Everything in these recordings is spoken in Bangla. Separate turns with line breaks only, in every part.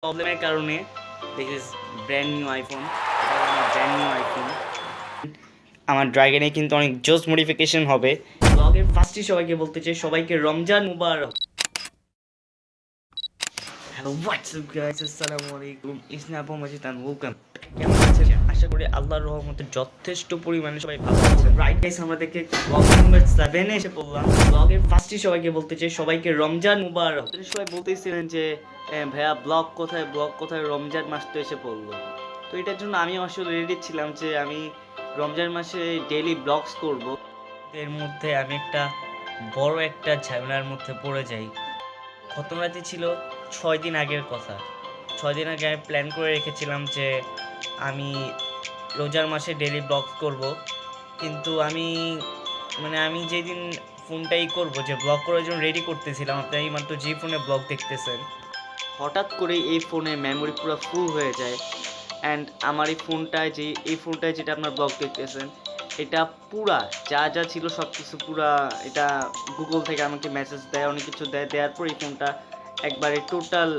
প্রবলেমের কারণে this is brand new iPhone আমার ড্রাগনে কিন্তু অনেক জোস মডিফিকেশন হবে। ব্লগের ফার্স্টে সবাইকে বলতে চাই, সবাইকে রমজান মুবারক। হ্যালো হোয়াটসঅ্যাপ গাইস, আসসালামু আলাইকুম, ইসনাবু মজিদ এন্ড ওয়েলকাম। কেমন আছেন? আশা করি আল্লাহর রহমতে যথেষ্ট পরিমাণে সবাই ভালো আছেন। রাইট গাইস, আমরা দেখে ব্লগ নাম্বার 7 এ এসে পড়লাম। ব্লগের ফার্স্টে সবাইকে বলতে চাই, সবাইকে রমজান মুবারক। সবাই বলতেছিলেন যে ভাইয়া ব্লগ কোথায়, রমজান মাস তো এসে পড়লো। তো এটার জন্য আমি আসলে রেডি ছিলাম যে আমি রমজান মাসে ডেইলি ব্লগস করব। এর মধ্যে আমি বড় একটা ঝামেলার মধ্যে পড়ে যাই। ঘটনাটি ছিল 6 দিন আগের কথা। 6 দিন আগে আমি প্ল্যান করে রেখেছিলাম যে আমি রোজার মাসে ডেইলি ব্লগ করব, কিন্তু আমি যেদিন ফোনটাই করব, যে ব্লগ করার জন্য রেডি করতেছিলাম, আপনারা এই মাত্র যে ফোনে ব্লগ দেখতেছেন, হঠাৎ করে এই ফোনের মেমোরি পুরো ফুল হয়ে যায়। অ্যান্ড আমার এই ফোনটায় যেটা আপনার ব্লগ দেখতেছেন, এটা পুরা যা ছিল সব কিছু পুরা, এটা গুগল থেকে আমাকে মেসেজ দেয়, অনেক কিছু দেওয়ার পর এই ফোনটা একবারে টোটাল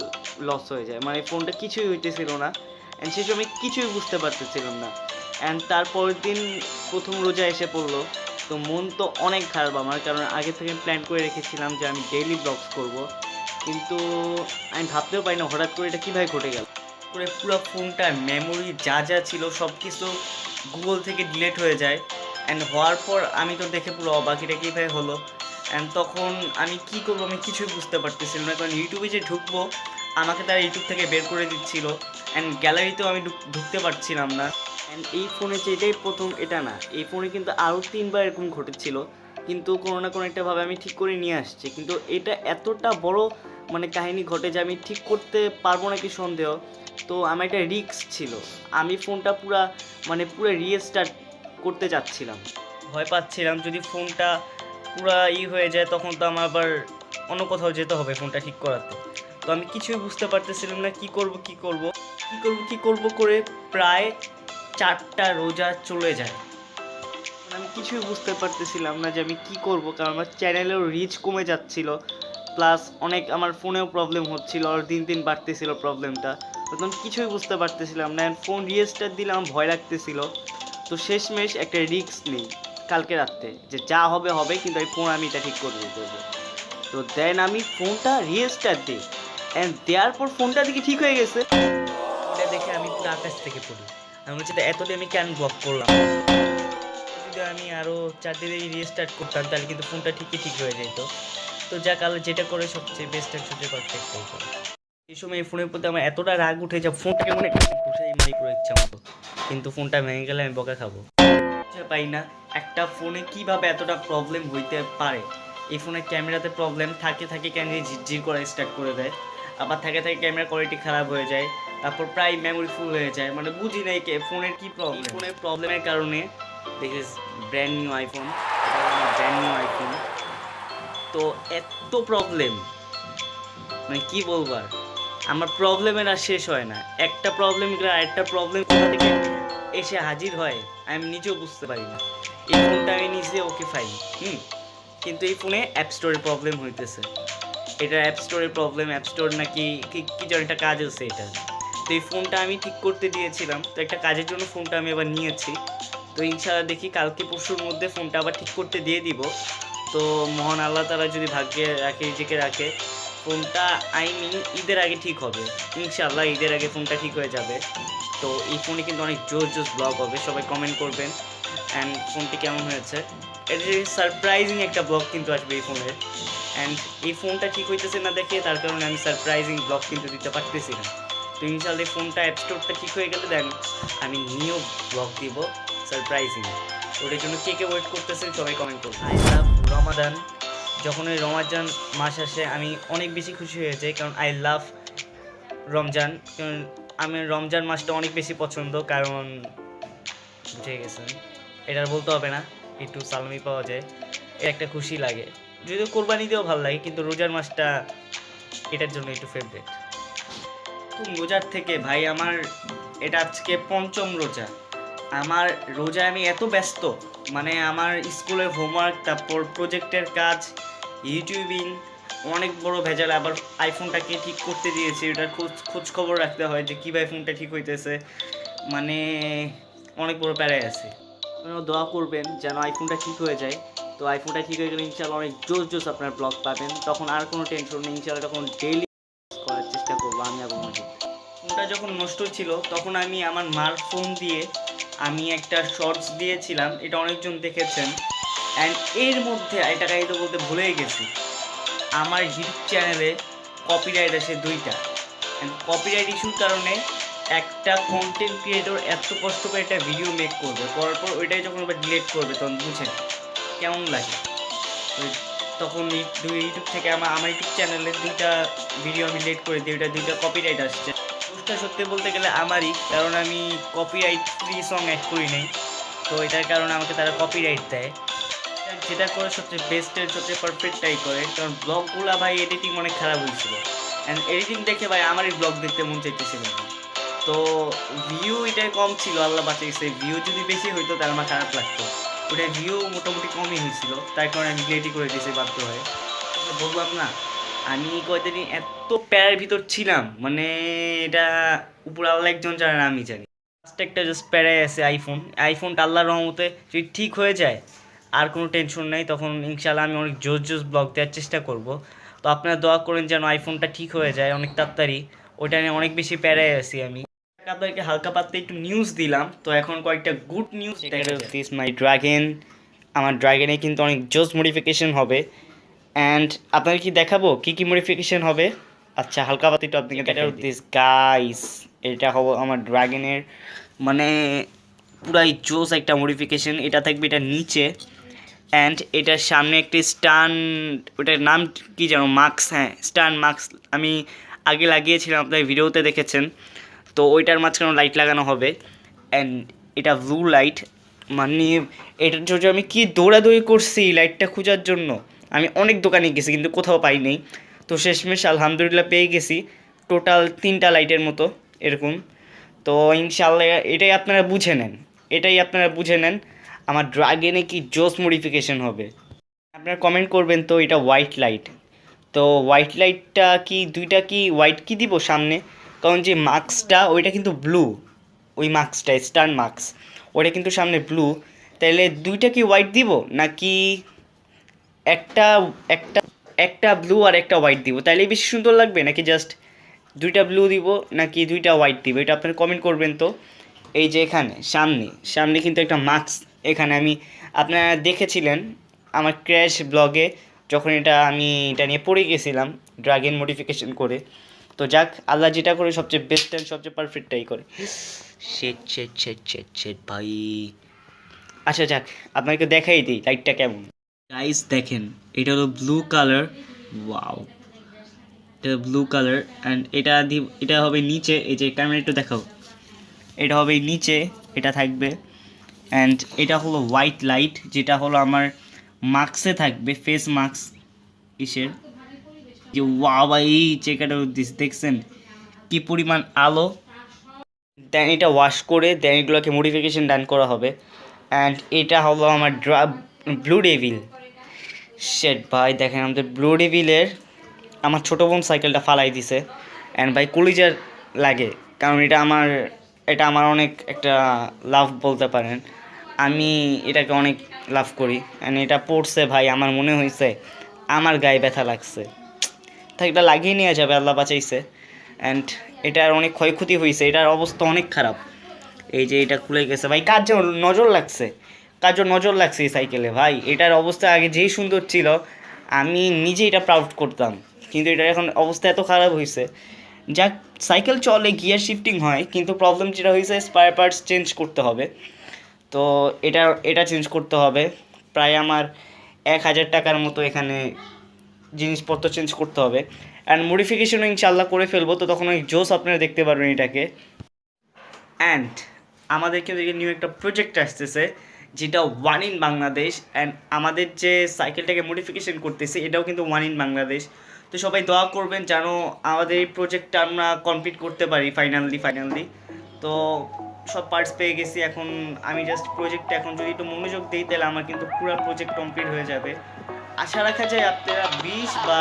লস হয়ে যায়। মানে ফোনটা কিছুই হইতেছিল না, অ্যান্ড সেই সময় কিছুই বুঝতে পারতেছিলাম না। অ্যান্ড তারপরের দিন প্রথম রোজা এসে পড়লো। তো মন তো অনেক খারাপ আমার, কারণ আগে থেকে প্ল্যান করে রেখেছিলাম যে আমি ডেইলি ব্লগস করব, কিন্তু আমি ভাবতেও পারি না হঠাৎ করে এটা কীভাবে ঘটে গেল। করে পুরো ফোনটার মেমোরি যা ছিল সব কিছু গুগল থেকে ডিলিট হয়ে যায়। অ্যান্ড হওয়ার পর আমি তো দেখে পুরো অবাক, এটা কীভাবে হলো। অ্যান্ড তখন আমি কী করবো আমি কিছুই বুঝতে পারতেছিলাম না, কারণ ইউটিউবে যে ঢুকবো আমাকে তারা ইউটিউব থেকে বের করে দিচ্ছিল, অ্যান্ড গ্যালারিতেও আমি ঢুকতে পারছিলাম না। অ্যান্ড এই ফোনে যে এটাই প্রথম এটা না, এই ফোনে কিন্তু আরও 3বার এরকম ঘটেছিল, কিন্তু কোনো না কোনো একটাভাবে আমি ঠিক করে নিয়ে আসছি। কিন্তু এটা এতটা বড় কাহিনী ঘটে যে আমি ঠিক করতে পারবো নাকি সন্দেহ। তো আমার একটা রিস্ক ছিল, আমি ফোনটা পুরো রিস্টার্ট করতে যাচ্ছিলাম। ভয় পাচ্ছিলাম যদি ফোনটা পুরা হয়ে যায়, তখন তো আমার আবার অন্য কোথাও যেতে হবে ফোনটা ঠিক করাতে। তো আমি কিছুই বুঝতে পারতেছিলাম না কি করব করে প্রায় 4টা রোজা চলে যায়। আমি কিছুই বুঝতে পারতেছিলাম না যে আমি কি করব, কারণ আমার চ্যানেলেও রিচ কমে যাচ্ছিল, প্লাস অনেক আমার ফোনেও প্রবলেম হচ্ছিল, আর দিন বাড়তেছিল প্রবলেমটা। তখন কিছুই বুঝতে পারতেছিলাম না, ফোন রিস্টার্ট দিলে আমার ভয় লাগতেছিল। তো শেষমেশ একটা রিস্ক নেই কালকে রাত্রে, যে যা হবে হবে, কিন্তু আমি এটা ঠিক করবো। তো দেন আমি ফোনটা রিস্টার্ট দিই, অ্যান্ড দেওয়ার পর ফোনটা দেখি ঠিক হয়ে গেছে। এটা দেখে আমি পুরো আকাশ থেকে পড়ি। আমি বলছি এতটা আমি কেন ব্লক করলাম, যদি আমি আরও 4 দিনে রিস্টার্ট করতাম তাহলে কিন্তু ফোনটা ঠিক হয়ে যেত। তো যা কাল যেটা করে সবচেয়ে বেস্ট আর সবচেয়ে পারফেক্ট হয়েছে। এই সময় এই ফোনের প্রতি আমার এতটা রাগ উঠে যা ফোনটাকে ঘুষাই মারি পুরো ইচ্ছা মতো, কিন্তু ফোনটা ভেঙে গেলে আমি বকা খাবো। পাই না একটা ফোনে কিভাবে এতটা প্রবলেম হইতে পারে। এই ফোনের ক্যামেরাতে প্রবলেম থাকে কেন ঝিরঝির করে স্টার্ট করে দেয়, আবার থাকে ক্যামেরা কোয়ালিটি খারাপ হয়ে যায়, তারপর প্রায় মেমোরি ফুল হয়ে যায়। বুঝি নাই ফোনের কি প্রবলেম। ফোনের প্রবলেমের কারণে this is brand new iPhone. তো এত প্রবলেম কি বলবো আর, আমার প্রবলেমের আর শেষ হয় না। একটা প্রবলেম আরেকটা প্রবলেম কোথা থেকে এসে হাজির হয় আমি নিজেও বুঝতে পারি না। এই ফোনটা আমি নিয়েছি ওকে ফাইন, কিন্তু এই ফোনে অ্যাপ স্টোরের প্রবলেম হইতেছে। এটা অ্যাপ স্টোরের প্রবলেম, অ্যাপ স্টোর নাকি কি যেন একটা কাজ আছে এটা। তো এই ফোনটা আমি ঠিক করতে দিয়েছিলাম, তো একটা কাজের জন্য ফোনটা আমি আবার নিয়েছি। তো ইনশাআল্লাহ দেখি কালকে পরশুর মধ্যে ফোনটা আবার ঠিক করতে দিয়ে দিব। তো মহান আল্লাহ তাআলা যদি ভাগ্যে রাখে, রিজিকে রাখে, ফোনটা ঈদের আগে ঠিক হবে ইনশাআল্লাহ। ঈদের আগে ফোনটা ঠিক হয়ে যাবে। তো এই ফোনে কিন্তু অনেক জোস ব্লগ হবে, সবাই কমেন্ট করবেন অ্যান্ড ফোনটি কেমন হয়েছে। এটা সারপ্রাইজিং একটা ব্লগ কিন্তু আসবে এই ফোনের। অ্যান্ড এই ফোনটা ঠিক হইতেছে না দেখে, তার কারণে আমি সারপ্রাইজিং ব্লগ কিন্তু দিতে পারতেছি না। তো ইনশাআল্লাহ এই ফোনটা অ্যাপ স্টোরটা ঠিক হয়ে গেলে দেন আমি নিউ ব্লগ দিব সারপ্রাইজিং। ওটার জন্য কে ওয়েট করতেছেন সবাই কমেন্ট করুন। আই লাভ রমাদান। যখন ওই রমজান মাস আসে আমি অনেক বেশি খুশি হয়ে যাই, কারণ আই লাভ রমজান। কারণ আমি রমজান মাসটা অনেক বেশি পছন্দ, কারণ বুঝে গেছেন, এটা বলতে হবে না, একটু সালামি পাওয়া যায়, একটা খুশি লাগে। যদিও কোরবানি দিয়েও ভালো লাগে, কিন্তু রোজার মাসটা এটার জন্য একটু ফেভারিট। রোজার থেকে ভাই আমার এটা আজকে 5ম রোজা। আমার রোজা আমি এত ব্যস্ত, আমার স্কুলের হোমওয়ার্ক, তারপর প্রজেক্টের কাজ, ইউটিউবিং, অনেক বড় ভেজাল। আবার আইফোনটাকে ঠিক করতে দিয়েছি, এটার খোঁজ খবর রাখতে হয় যে কীভাবে ফোনটা ঠিক হইতেছে, মানে অনেক বড় প্যারায় আছে। আপনারা দোয়া করবেন যেন আইফোনটা ঠিক হয়ে যায়। তো আইফোনটা ঠিক হয়ে গেলে ইনশাআল্লাহ অনেক জোস আপনার ব্লগ পাবেন, তখন আর কোনো টেনশন নেই। ইনশাআল্লাহ তখন ডেইলি করার চেষ্টা করবো আমি এবং মজিদ। ফোনটা যখন নষ্ট ছিল তখন আমি আমার মার ফোন দিয়ে আমি একটা শর্টস দিয়েছিলাম, এটা অনেকজন দেখেছেন। অ্যান্ড এর মধ্যে এটা তো বলতে ভুলেই গেছি, আমার ইউটিউব চ্যানেলে কপিরাইট আসে 2টা। অ্যান্ড কপিরাইট ইস্যুর কারণে একটা কন্টেন্ট ক্রিয়েটর এত কষ্ট করে একটা ভিডিও মেক করবে, করার পর ওইটাই যখন আবার ডিলিট করবে তখন বুঝেন কেমন লাগে। তখন ইউটিউব থেকে আমার ইউটিউব চ্যানেলে 2টা ভিডিও আমি ডিলিট করে দিই, ওইটা 2টা কপিরাইট আসছে। দোষটা সত্যি বলতে গেলে আমারই, কারণ আমি কপিরাইট ফ্রি সং অ্যাড করি নাই, তো এটার কারণে আমাকে তারা কপিরাইট দেয়। যেটা করে সবচেয়ে বেস্টের সবচেয়ে পারফেক্টটাই করে, কারণ ব্লগগুলো ভাই এডিটিং অনেক খারাপ হয়েছিল। অ্যান্ড এডিটিং দেখে ভাই আমারই ব্লগ দেখতে মন চাইতেছিল না। তো ভিউ এটাই কম ছিল, আল্লাহ বাঁচিয়েছে। ভিউ যদি বেশি হইতো তাহলে আমার খারাপ লাগতো। ওটা ভিউ মোটামুটি কমই হয়েছিল, তাই কারণে আমি ডিলেটই করে দিয়েছি বাধ্য হয়ে। বললাম না, আমি কয়দিন এত প্যারের ভিতর ছিলাম, মানে এটা উপর আল্লাহ একজন জানে না, আমি জানি। ফার্স্ট একটা জাস্ট প্যারায় আছে আইফোনটা আল্লাহর রহমতে যদি ঠিক হয়ে যায় আর কোনো টেনশন নেই, তখন ইনশাআল্লাহ আমি অনেক জোস ব্লগ দেওয়ার চেষ্টা করব। তো আপনারা দোয়া করেন যেন আইফোনটা ঠিক হয়ে যায় অনেক তাড়াতাড়ি, ওইটা নিয়ে অনেক বেশি প্যারায় আছি আমি। আপনাদেরকে হালকা পাতলা একটু নিউজ দিলাম, তো এখন কয়েকটা good news. This my dragon, আমার ড্রাগনে কিন্তু অনেক জোস মডিফিকেশন হবে। অ্যান্ড আপনাদের কি দেখাবো কী কী মডিফিকেশন হবে? আচ্ছা, হালকা পাতলা একটু আপনাকে দেখাবো। দিস গাইস, এটা হবে আমার ড্রাগনের মানে পুরাই জোস একটা মডিফিকেশন। এটা থাকবে এটা নিচে, অ্যান্ড এটার সামনে একটি স্টান, ওটার নাম কি জানো, মাস্ক। হ্যাঁ, স্টান মাস্ক আমি আগে লাগিয়েছিলাম, আপনার ভিডিওতে দেখেছেন। তো ওইটার মাঝখানে লাইট লাগানো হবে। অ্যান্ড এটা ব্লু লাইট, মানে এটার জন্য আমি কি দৌড়াদৌড়ি করছি লাইটটা খোঁজার জন্য। আমি অনেক দোকানে গেছি কিন্তু কোথাও পাই নাই, তো শেষমেশ আলহামদুলিল্লাহ পেয়ে গেছি। টোটাল 3টা লাইটের মতো এরকম। তো ইনশাআল্লাহ এটাই আপনারা বুঝে নেন আমার ড্রাগনে কি জোস মডিফিকেশন হবে। আপনারা কমেন্ট করবেন তো এটা হোয়াইট লাইট। তো হোয়াইট লাইটটা কি 2টা কি হোয়াইট কি দিব সামনে, কারণ যে মাস্কটা ওইটা কিন্তু ব্লু, ওই মাস্কটা স্টার মাস্ক ওটা কিন্তু সামনে ব্লু। তাহলে 2টা কি হোয়াইট দিব নাকি একটা একটা একটা ব্লু আর একটা হোয়াইট দিব, তাহলে বেশি সুন্দর লাগবে? নাকি জাস্ট 2টা ব্লু দিব নাকি 2টা হোয়াইট দিব, এটা আপনারা কমেন্ট করবেন তো। এই যে এখানে সামনে কিন্তু একটা মাস্ক, এখানে আমি আপনারা দেখেছিলেন আমার ক্র্যাশ ব্লগে, যখন আমি এটা নিয়ে পড়ে গেছিলাম ড্রাগন মডিফিকেশন করে। তো যাক, আল্লাহ যেটা করে সবচেয়ে বেস্ট অ্যান্ড সবচেয়ে পারফেক্টটাই করে। শেট ভাই। আচ্ছা যাক, আপনাকে দেখাই দিই লাইটটা কেমন। গাইস দেখেন, এটা হলো ব্লু কালার। ওয়াও, এটা ব্লু কালার। অ্যান্ড এটা হবে নিচে, এই যে ক্যামেরা একটু দেখাও, এটা হবে নিচে, এটা থাকবে। অ্যান্ড এটা হলো হোয়াইট লাইট, যেটা হলো আমার মাস্কে থাকবে, ফেস মাস্ক ইসের। যে ওয়াও ভাই, চেকাটা দেখছেন কি পরিমাণ আলো। দেন এটা ওয়াশ করে দেন এগুলোকে মডিফিকেশন ডান করা হবে। অ্যান্ড এটা হলো আমার ব্লু ডেভিল। শেট ভাই দেখেন, আমাদের ব্লু ডেভিলের আমার ছোটো বোন সাইকেলটা ফালাই দিছে। অ্যান্ড ভাই কলিজার লাগে, কারণ এটা আমার অনেক একটা লাভ বলতে পারেন। আমি এটাকে অনেক লাভ করি। অ্যান্ড এটা পড়ছে ভাই, আমার মনে হয়েছে আমার গায়ে ব্যথা লাগছে, তাই এটা লাগিয়ে নিয়ে যাবে, আল্লাহ বাঁচাইছে। অ্যান্ড এটার অনেক ক্ষয়ক্ষতি হয়েছে, এটার অবস্থা অনেক খারাপ। এই যে এটা খুলে গেছে ভাই, কার নজর লাগছে এই সাইকেলে ভাই। এটার অবস্থা আগে যেই সুন্দর ছিল, আমি নিজে এটা প্রাউড করতাম, কিন্তু এটার এখন অবস্থা এত খারাপ হয়েছে। যাক, সাইকেল চলে, গিয়ার শিফটিং হয়, কিন্তু প্রবলেম যেটা হয়েছে স্পার পার্টস চেঞ্জ করতে হবে। তো এটা চেঞ্জ করতে হবে, প্রায় আমার 1000 টাকার মতো এখানে জিনিসপত্র চেঞ্জ করতে হবে। অ্যান্ড মডিফিকেশনও ইনশাল্লাহ করে ফেলবো, তো তখন ওই জোস আপনারা দেখতে পারবেন এটাকে। অ্যান্ড আমাদের কিন্তু নিউ একটা প্রজেক্ট আসতেছে, যেটা ওয়ান ইন বাংলাদেশ। অ্যান্ড আমাদের যে সাইকেলটাকে মডিফিকেশন করতেছে এটাও কিন্তু ওয়ান ইন বাংলাদেশ। তো সবাই দোয়া করবেন যেন আমাদের এই প্রজেক্টটা আমরা কমপ্লিট করতে পারি ফাইনালি। তো সব পার্টস পেয়ে গেছি, এখন আমি জাস্ট প্রজেক্টটা এখন যদি একটু মনোযোগ দিই তাহলে আমার কিন্তু পুরো প্রজেক্ট কমপ্লিট হয়ে যাবে। আশা রাখা যায় আপনারা 20 বা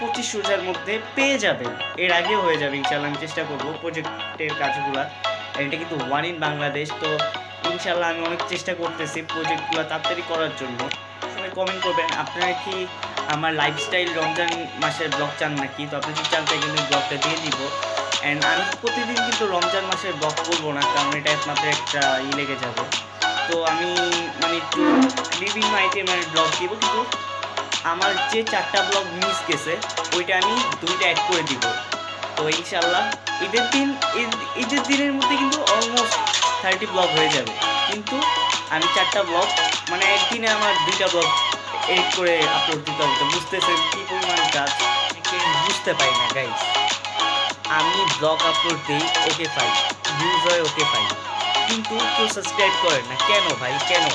25 রোজার মধ্যে পেয়ে যাবেন, এর আগেও হয়ে যাবে ইনশাল্লাহ। আমি চেষ্টা করবো প্রজেক্টের কাজগুলো, এটা কিন্তু ওয়ান ইন বাংলাদেশ, তো ইনশাল্লাহ আমি অনেক চেষ্টা করতেছি প্রজেক্টগুলো তাড়াতাড়ি করার জন্য। সবাই কমেন্ট করবেন আপনারা কি আমার লাইফস্টাইল রমজান মাসের ব্লগ চান নাকি, তো আপনি যদি চান তাই কিন্তু ব্লগটা দিয়ে দিব। অ্যান্ড আমি প্রতিদিন কিন্তু রমজান মাসের ব্লগ করবো না, কারণ এটা আপনাদের একটা লেগে যাবে। তো আমি মানে একটু লিভিং মাইটে মানে ব্লগ দিব, কিন্তু আমার যে 4টা ব্লগ মিস গেছে ওইটা আমি 2টা অ্যাড করে দিব। তো ইনশাল্লাহ ঈদের দিনের মধ্যে কিন্তু অলমোস্ট 30 ব্লগ হয়ে যাবে, কিন্তু আমি 4টা ব্লগ মানে একদিনে আমার 2টা ব্লগ এডিট করে আপলোড দিতে হবে। তো বুঝতেছেন কী পরিমাণ কাজ, বুঝতে পারি না গাইজ। আমি ব্লগ আপলোড দিই, ওকে পাই, ভিউজ হয়, ওকে পাই, কিন্তু কেউ সাবস্ক্রাইব করেন না কেন ভাই, কেন?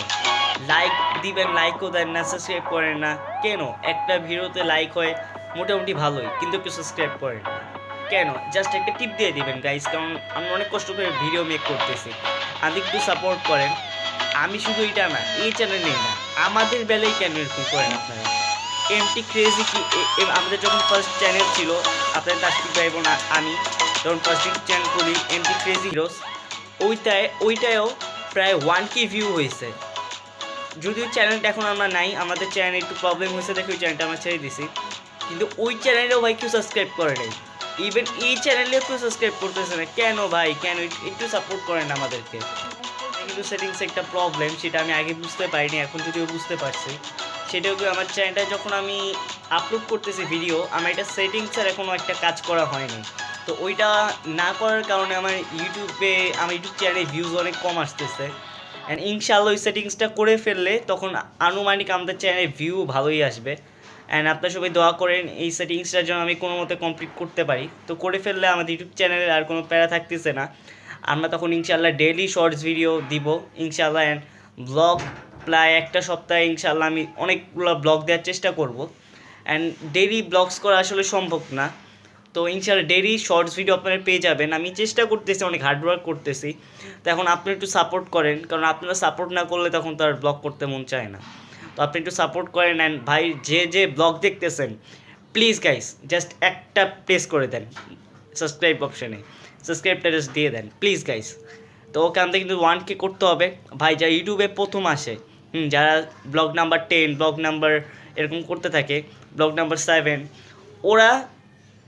লাইক দিবেন, লাইকও দেন না, সাবস্ক্রাইব করেন না কেন? একটা ভিডিওতে লাইক হয় মোটামুটি ভালোই, কিন্তু কেউ সাবস্ক্রাইব করেন না কেন? জাস্ট একটা টিপ দিয়ে দিবেন গাইজ, কারণ আমি অনেক কষ্ট করে ভিডিও মেক করতেছি, আমি একটু সাপোর্ট করেন। আমি শুধু এটা না, এই চ্যানেলেই না, আমাদের বেলায় কেন এরকম করেন আপনারা? এমটি ক্রেজি কি আমাদের যখন ফার্স্ট চ্যানেল ছিল, আপনাদের তাসকিব ভাই বোন আমি যখন ফার্স্ট চ্যানেল করি এমটি ক্রেজি হিরোস, ওইটায়ও প্রায় 1K ভিউ হয়েছে। যদিও চ্যানেলটা এখন আমরা নাই, আমাদের চ্যানেলে একটু প্রবলেম হয়েছে দেখে ওই চ্যানেলটা আমরা ছেড়ে দিছি, কিন্তু ওই চ্যানেলেও ভাই কেউ সাবস্ক্রাইব করে নাই। ইভেন এই চ্যানেলেও কেউ সাবস্ক্রাইব করতেছে না কেন ভাই, কেন? একটু সাপোর্ট করেন আমাদেরকে। কিন্তু সেটিংস একটা প্রবলেম, সেটা আমি আগে বুঝতে পারিনি, এখন যদিও বুঝতে পারছি। সেটাও কি আমার চ্যানেলটা যখন আমি আপলোড করতেছি ভিডিও, আমার এটা সেটিংসের এখনও একটা কাজ করা হয়নি। তো ওইটা না করার কারণে আমার ইউটিউব চ্যানেলে ভিউজ অনেক কম আসতেছে। অ্যান্ড ইনশাআল্লাহ ওই সেটিংসটা করে ফেললে তখন আনুমানিক আমাদের চ্যানেলে ভিউ ভালোই আসবে। অ্যান্ড আপনারা সবাই দোয়া করেন এই সেটিংসটার জন্য আমি কোনো মতে কমপ্লিট করতে পারি। তো করে ফেললে আমাদের ইউটিউব চ্যানেলে আর কোনো প্যারা থাকতেছে না, আমরা তখন ইনশাআল্লাহ ডেইলি শর্টস ভিডিও দিব ইনশাআল্লাহ। অ্যান্ড ব্লগ প্রায় একটা সপ্তাহে ইনশাআল্লাহ আমি অনেকগুলো ব্লগ দেওয়ার চেষ্টা করব। অ্যান্ড ডেইলি ব্লগস করা আসলে সম্ভব না, তো ইনশাআল্লাহ ডেইলি শর্টস ভিডিও আপনারা পেয়ে যাবেন। আমি চেষ্টা করতেছি, অনেক হার্ডওয়ার্ক করতেছি, তো এখন আপনি একটু সাপোর্ট করেন, কারণ আপনারা সাপোর্ট না করলে তখন তো আর ব্লগ করতে মন চায় না। তো আপনি একটু সাপোর্ট করেন। অ্যান্ড ভাই যে ব্লগ দেখতেছেন প্লিজ গাইস জাস্ট একটা প্রেস করে দেন সাবস্ক্রাইব অপশানে, সাবস্ক্রাইবটা জাস্ট দিয়ে দেন প্লিজ গাইস। তো ওখান থেকে কিন্তু 1K করতে হবে ভাই, যা ইউটিউবে প্রথম আসে, যারা ব্লগ নাম্বার 10 ব্লগ নাম্বার এরকম করতে থাকে, ব্লগ নাম্বার 7,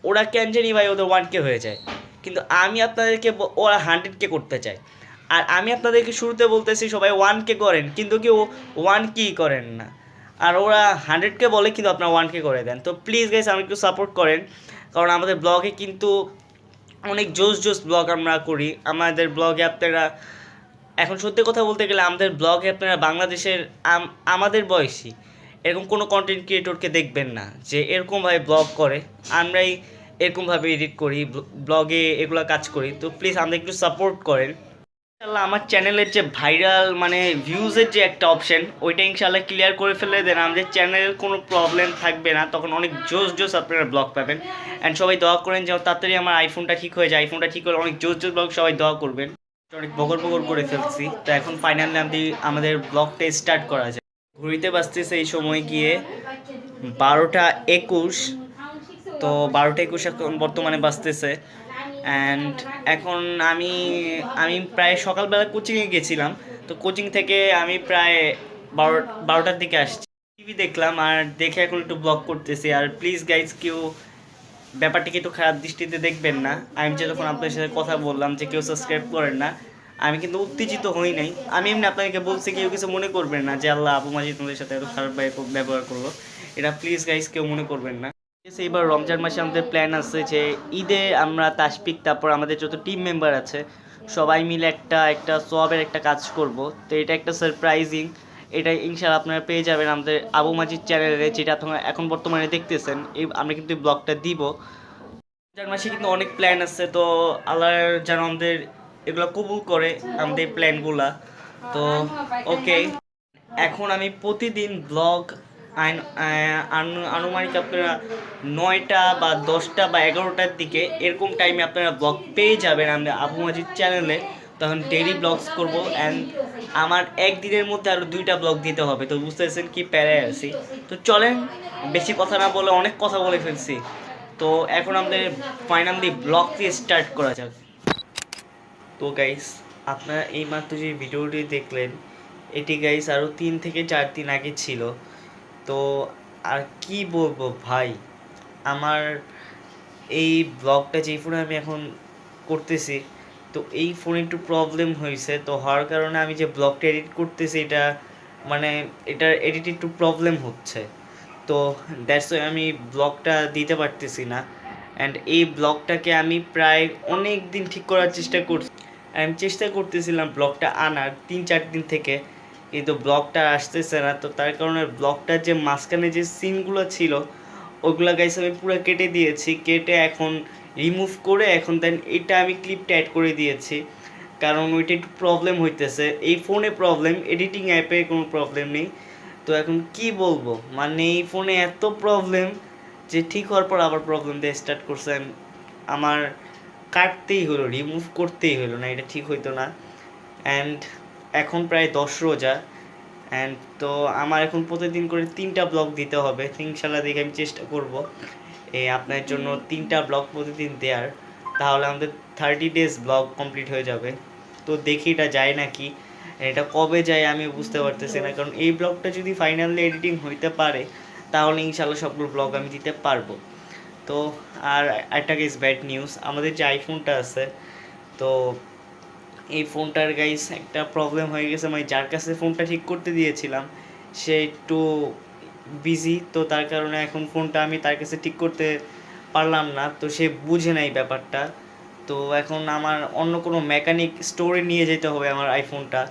ওরা কেন জানি ভাই ওদের 1K হয়ে যায়, কিন্তু আমি আপনাদেরকে ওরা 100K করতে চায়। আর আমি আপনাদেরকে শুরুতে বলতেছি সবাই 1K করেন, কিন্তু কেউ 1K করেন না, আর ওরা 100K বলে কিন্তু আপনারা 1K করে দেন। তো প্লিজ গাইস আমি একটু সাপোর্ট করেন, কারণ আমাদের ব্লগে কিন্তু অনেক জোস ব্লগ আমরা করি। আমাদের ব্লগে আপনারা এখন সত্যি কথা বলতে গেলে আমাদের ব্লগে আপনারা বাংলাদেশের আমাদের বয়সী এরকম কোনো কন্টেন্ট ক্রিয়েটরকে দেখবেন না যে এরকমভাবে ব্লগ করে, আমরাই এরকমভাবে এডিট করি, ব্লগে এগুলো কাজ করি। তো প্লিজ আমাদের একটু সাপোর্ট করেন ইনশাল্লাহ। আমার চ্যানেলের যে ভাইরাল মানে ভিউজের যে একটা অপশন, ওইটা ইনশাল্লাহ ক্লিয়ার করে ফেলে দেন, আমাদের চ্যানেলের কোনো প্রবলেম থাকবে না, তখন অনেক জোস আপনারা ব্লগ পাবেন। অ্যান্ড সবাই দোয়া করেন যেন তাড়াতাড়ি আমার আইফোনটা ঠিক হয়ে যায়, আইফোনটা ঠিক হলে অনেক জোস ব্লগ সবাই দোয়া করবেন। অনেক বগর করে ফেলছি, তো এখন ফাইনালি আমাদের ব্লগটা স্টার্ট করা যায়। ঘুরিতে বাজতেছে এই সময় গিয়ে 12টা 21, তো 12টা 21 এখন বর্তমানে বাজতেছে। অ্যান্ড এখন আমি প্রায় সকালবেলা কোচিংয়ে গেছিলাম, তো কোচিং থেকে আমি প্রায় 12টার দিকে আসছি, টিভি দেখলাম, আর দেখে এখন একটু ব্লগ করতেছি। আর প্লিজ গাইজ কেউ ব্যাপারটিকে একটু খারাপ দৃষ্টিতে দেখবেন না, আমি যে যখন আপনাদের সাথে কথা বললাম যে কেউ সাবস্ক্রাইব করেন না, আমি কিন্তু উত্তেজিত হই নাই, আমি এমনি আপনাদেরকে বলছি, কেউ কিছু মনে করবেন না যে আল্লাহ আবু মাজিদ তোমাদের সাথে এত খারাপ ব্যবহার করলো, এটা প্লিজ গাইজ কেউ মনে করবেন না। এইবার রমজান মাসে আমাদের প্ল্যান আছে যে ঈদে আমরা তাসপিক তারপর আমাদের যত টিম মেম্বার আছে সবাই মিলে একটা সোয়াবের একটা কাজ করব। তো এটা একটা সারপ্রাইজিং, এটা ইনশাআল্লাহ আপনারা পেয়ে যাবেন আমাদের আবু মাজিদ চ্যানেলে, যেটা আপনারা এখন বর্তমানে দেখতেছেন। আমরা কিন্তু ব্লগটা দিব। রমজান মাসে কিন্তু অনেক প্ল্যান আছে, তো আল্লাহ যেন আমাদের এগুলো কবুল করে আমাদের প্ল্যানগুলা। তো ওকে, এখন আমি প্রতিদিন ব্লগ আনুমানিক আপনারা 9টা বা 10টা বা 11টার দিকে এরকম টাইমে আপনারা ব্লগ পেয়ে যাবেন আমাদের আবু মাজিদ চ্যানেলে। তখন ডেইলি ব্লগস করব অ্যান্ড আমার একদিনের মধ্যে আরও 2টা ব্লগ দিতে হবে। তো বুঝতেছেন কি প্যারায় আছি। তো চলেন বেশি কথা না বলে, অনেক কথা বলে ফেলছি, তো এখন আমাদের ফাইনালি ব্লগ দিয়ে স্টার্ট করা যাক। তো গাইস, আপনারা এইমাত্র যে ভিডিওটি দেখলেন এটি গাইস আরও 3 থেকে 4 দিন আগে ছিল। তো আর কি বলবো ভাই, আমার এই ব্লগটা যেই ফোনে আমি এখন করতেছি, তো এই ফোনে একটু প্রবলেম হয়েছে। তো হওয়ার কারণে আমি যে ব্লগটা এডিট করতেছি এটা মানে এটার এডিট একটু প্রবলেম হচ্ছে। তো দ্যাটস ওয়াই আমি ব্লগটা দিতে পারতেছি না। অ্যান্ড এই ব্লগটাকে আমি প্রায় অনেক দিন ঠিক করার চেষ্টা করছি। আমি চেষ্টা করতেছিলাম ব্লগটা আনার 3-4 দিন থেকে, কিন্তু ব্লগটা আসতেছে না। তো তার কারণে ব্লগটার যে মাঝখানে যে সিনগুলো ছিল ওগুলো গাইস আমি পুরো কেটে দিয়েছি, কেটে এখন রিমুভ করে এখন দেন এটা আমি ক্লিপটা অ্যাড করে দিয়েছি, কারণ ওইটা একটু প্রবলেম হইতেছে। এই ফোনে প্রবলেম, এডিটিং অ্যাপে কোনো প্রবলেম নেই। তো এখন কি বলবো, মানে এই ফোনে এত প্রবলেম যে ঠিক হওয়ার পর আবার প্রবলেম দিয়ে স্টার্ট করছে। আমার কাটতেই হলো, রিমুভ করতেই হলো, না এটা ঠিক হইতো না। অ্যান্ড এখন প্রায় 10 রোজা, অ্যান্ড তো আমার এখন প্রতিদিন করে 3টা ব্লগ দিতে হবে। ইনশাল্লাহ দেখে আমি চেষ্টা করব আপনার জন্য 3টা ব্লগ প্রতিদিন দেওয়ার, তাহলে আমাদের 30 ডেজ ব্লগ কমপ্লিট হয়ে যাবে। তো দেখি এটা যায় নাকি, এটা কবে যায় আমি বুঝতে পারতেছি না, কারণ এই ব্লগটা যদি ফাইনালি এডিটিং হইতে পারে তাহলে ইনশাল্লাহ সবগুলো ব্লগ আমি দিতে পারবো। তো আর একটা গাইস ব্যাড নিউজ, আমাদের যে আইফোনটা আছে, তো এই ফোনটার গাইস একটা প্রবলেম হয়ে গেছে। মানে যার কাছে ফোনটা ঠিক করতে দিয়েছিলাম সে একটু বিজি, তো তার কারণে এখন ফোনটা আমি তার কাছে ঠিক করতে পারলাম না। তো সে বুঝে নাই ব্যাপারটা। তো এখন আমার অন্য কোনো মেকানিক স্টোরে নিয়ে যেতে হবে আমার আইফোনটা।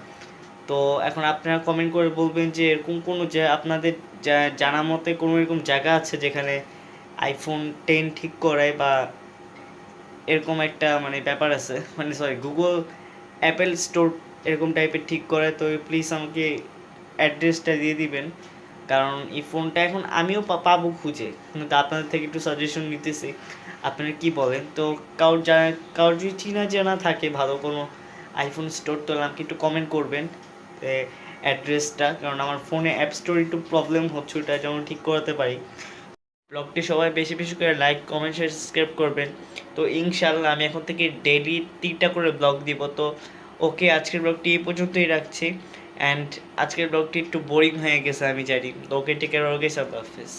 তো এখন আপনারা কমেন্ট করে বলবেন যে এরকম কোনো যে আপনাদের জানা মতে কোনো এরকম জায়গা আছে যেখানে আইফোন 10 ঠিক করায়, বা এরকম একটা মানে ব্যাপার আছে, মানে সরি গুগল অ্যাপেল স্টোর এরকম টাইপের ঠিক করে। তো প্লিজ আমাকে অ্যাড্রেসটা দিয়ে দিবেন, কারণ এই ফোনটা এখন আমিও পাবো খুঁজে, কিন্তু আপনাদের থেকে একটু সাজেশন নিতেছি, আপনারা কি বলেন। তো কারোর যদি চিনা জানা থাকে ভালো কোনো আইফোন স্টোর, তো আমাকে একটু কমেন্ট করবেন অ্যাড্রেসটা, কারণ আমার ফোনে অ্যাপ স্টোর একটু প্রবলেম হচ্ছে, ওটা যেমন ঠিক করাতে পারি। ব্লগটি সবাই বেশি বেশি করে লাইক কমেন্ট শেয়ার সাবস্ক্রাইব করবেন। তো ইনশাল্লাহ আমি এখন থেকে ডেইলি 3টা করে ব্লগ দিব। তো ওকে, আজকের ব্লগটি এই পর্যন্তই রাখছি। অ্যান্ড আজকের ব্লগটি একটু বোরিং হয়ে গেছে আমি জানি। তো ওকে, টেক কেয়ার, আল্লাহ হাফেজ।